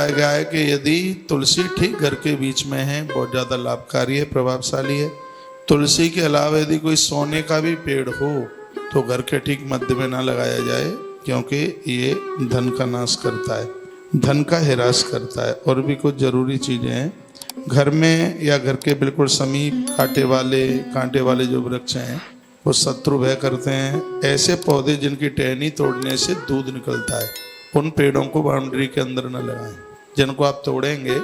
बताया गया है कि यदि तुलसी ठीक घर के बीच में है, बहुत ज़्यादा लाभकारी है, प्रभावशाली है। तुलसी के अलावा यदि कोई सोने का भी पेड़ हो तो घर के ठीक मध्य में ना लगाया जाए, क्योंकि ये धन का नाश करता है, धन का हिरास करता है। और भी कुछ जरूरी चीज़ें हैं घर में या घर के बिल्कुल समीप कांटे वाले जो वृक्ष हैं वो शत्रु भय करते हैं। ऐसे पौधे जिनकी टहनी तोड़ने से दूध निकलता है, उन पेड़ों को बाउंड्री के अंदर न लगाएं। जिनको आप तोड़ेंगे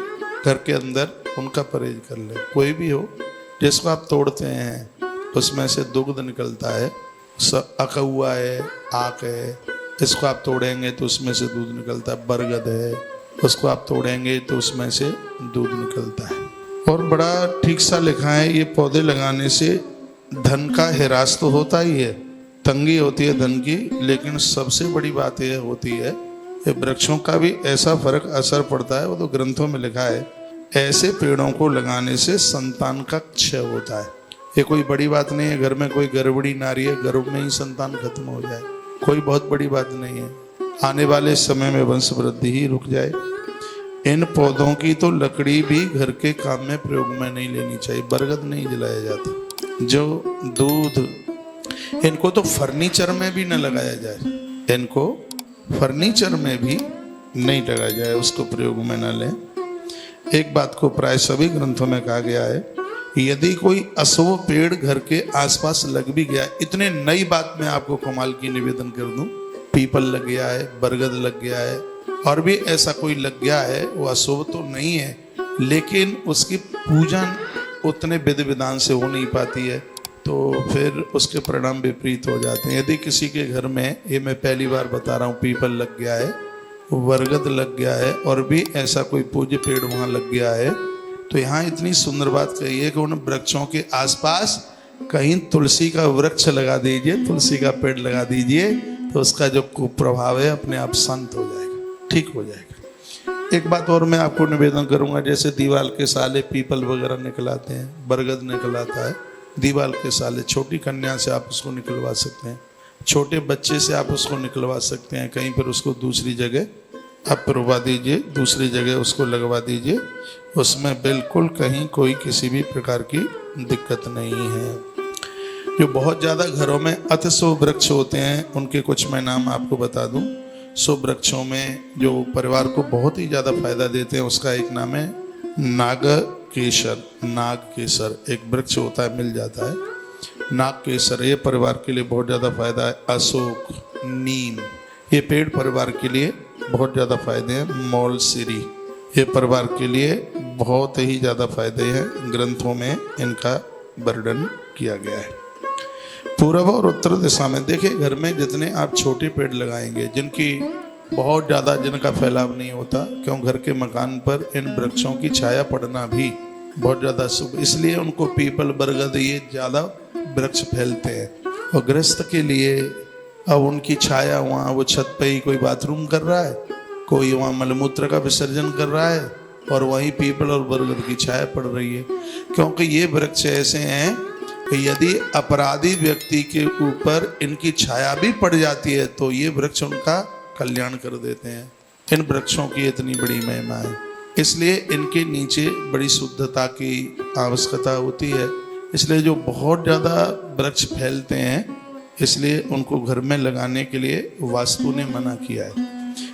घर के अंदर, उनका परहेज कर लें। कोई भी हो जिसको आप तोड़ते हैं उसमें से दुग्ध निकलता है, अकहुआ है, आक है, इसको आप तोड़ेंगे तो उसमें से दूध निकलता है। बरगद है, उसको आप तोड़ेंगे तो उसमें से दूध निकलता है। और बड़ा ठीक सा लिखा है, ये पौधे लगाने से धन का हिरास तो होता ही है, तंगी होती है धन की, लेकिन सबसे बड़ी बात यह होती है कि वृक्षों का भी ऐसा फर्क असर पड़ता है। वो तो ग्रंथों में लिखा है, ऐसे पेड़ों को लगाने से संतान का क्षय होता है। ये कोई बड़ी बात नहीं है, घर में कोई गड़बड़ी नारी है, गर्भ में ही संतान खत्म हो जाए, कोई बहुत बड़ी बात नहीं है। आने वाले समय में वंश वृद्धि ही रुक जाए। इन पौधों की तो लकड़ी भी घर के काम में प्रयोग में नहीं लेनी चाहिए। बरगद नहीं जलाया जाता। जो दूध, इनको तो फर्नीचर में भी न लगाया जाए, इनको फर्नीचर में भी नहीं लगाया जाए, उसको प्रयोग में न लें। एक बात को प्राय सभी ग्रंथों में कहा गया है, यदि कोई अशुभ पेड़ घर के आसपास लग भी गया, इतने नई बात मैं आपको कमाल की निवेदन कर दूं, पीपल लग गया है, बरगद लग गया है, और भी ऐसा कोई लग गया है, वो अशुभ तो नहीं है, लेकिन उसकी पूजन उतने विधि विधान से हो नहीं पाती है, तो फिर उसके परिणाम विपरीत हो जाते हैं। यदि किसी के घर में, ये मैं पहली बार बता रहा हूँ, पीपल लग गया है, बरगद लग गया है, और भी ऐसा कोई पूज्य पेड़ वहाँ लग गया है, तो यहाँ इतनी सुंदर बात कही है कि उन वृक्षों के आसपास कहीं तुलसी का वृक्ष लगा दीजिए, तुलसी का पेड़ लगा दीजिए, तो उसका जो कुप्रभाव है अपने आप शांत हो जाएगा, ठीक हो जाएगा। एक बात और मैं आपको निवेदन करूंगा, जैसे दीवाल के साले पीपल वगैरह निकलाते हैं, बरगद निकलाता है, दीवाल के साले, छोटी कन्या से आप उसको निकलवा सकते हैं, छोटे बच्चे से आप उसको निकलवा सकते हैं, कहीं पर उसको दूसरी जगह आप रुवा दीजिए, दूसरी जगह उसको लगवा दीजिए, उसमें बिल्कुल कहीं कोई किसी भी प्रकार की दिक्कत नहीं है। जो बहुत ज़्यादा घरों में अति शुभ वृक्ष होते हैं, उनके कुछ मैं नाम आपको बता दूं। शुभ वृक्षों में जो परिवार को बहुत ही ज़्यादा फायदा देते हैं, उसका एक नाम है नाग केसर एक वृक्ष होता है, मिल जाता है, नाग केसर, ये परिवार के लिए बहुत ज़्यादा फायदा है। अशोक, नीम, ये पेड़ परिवार के लिए बहुत ज़्यादा फायदे हैं। मौलसिरी, ये परिवार के लिए बहुत ही ज़्यादा फायदे हैं, ग्रंथों में इनका वर्णन किया गया है। पूर्व और उत्तर दिशा में देखिए, घर में जितने आप छोटे पेड़ लगाएंगे, जिनकी बहुत ज़्यादा, जिनका फैलाव नहीं होता, क्यों घर के मकान पर इन वृक्षों की छाया पड़ना भी बहुत ज़्यादा शुभ, इसलिए उनको पीपल, बरगद, ये ज़्यादा वृक्ष फैलते हैं। और गृहस्थ के लिए अब उनकी छाया, वहाँ वो छत पे ही कोई बाथरूम कर रहा है, कोई वहाँ मलमूत्र का विसर्जन कर रहा है, और वहीं पीपल और बरगद की छाया पड़ रही है, क्योंकि ये वृक्ष ऐसे हैं कि यदि अपराधी व्यक्ति के ऊपर इनकी छाया भी पड़ जाती है तो ये वृक्ष उनका कल्याण कर देते हैं। इन वृक्षों की इतनी बड़ी महिमा है, इसलिए इनके नीचे बड़ी शुद्धता की आवश्यकता होती है। इसलिए जो बहुत ज़्यादा वृक्ष फैलते हैं, इसलिए उनको घर में लगाने के लिए वास्तु ने मना किया है,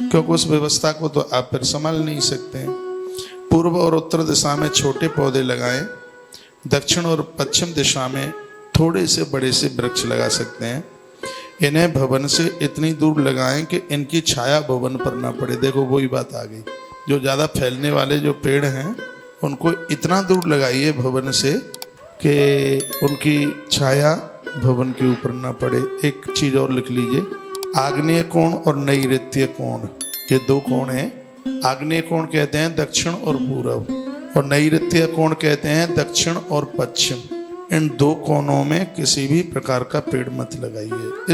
क्योंकि उस व्यवस्था को तो आप फिर संभाल नहीं सकते हैं। पूर्व और उत्तर दिशा में छोटे पौधे लगाएं, दक्षिण और पश्चिम दिशा में थोड़े से बड़े से वृक्ष लगा सकते हैं। इन्हें भवन से इतनी दूर लगाएं कि इनकी छाया भवन पर ना पड़े। देखो वही बात आ गई, जो ज़्यादा फैलने वाले जो पेड़ हैं उनको इतना दूर लगाइए भवन से कि उनकी छाया भवन के ऊपर ना पड़े। एक चीज़ और लिख लीजिए, आग्नेय कोण और नैऋत्य कोण, ये दो कोण हैं। आग्नेय कोण कहते हैं दक्षिण और पूर्व, और नैऋत्य कोण कहते हैं दक्षिण और पश्चिम। इन दो कोनों में किसी भी प्रकार का पेड़ मत लगाइए। इस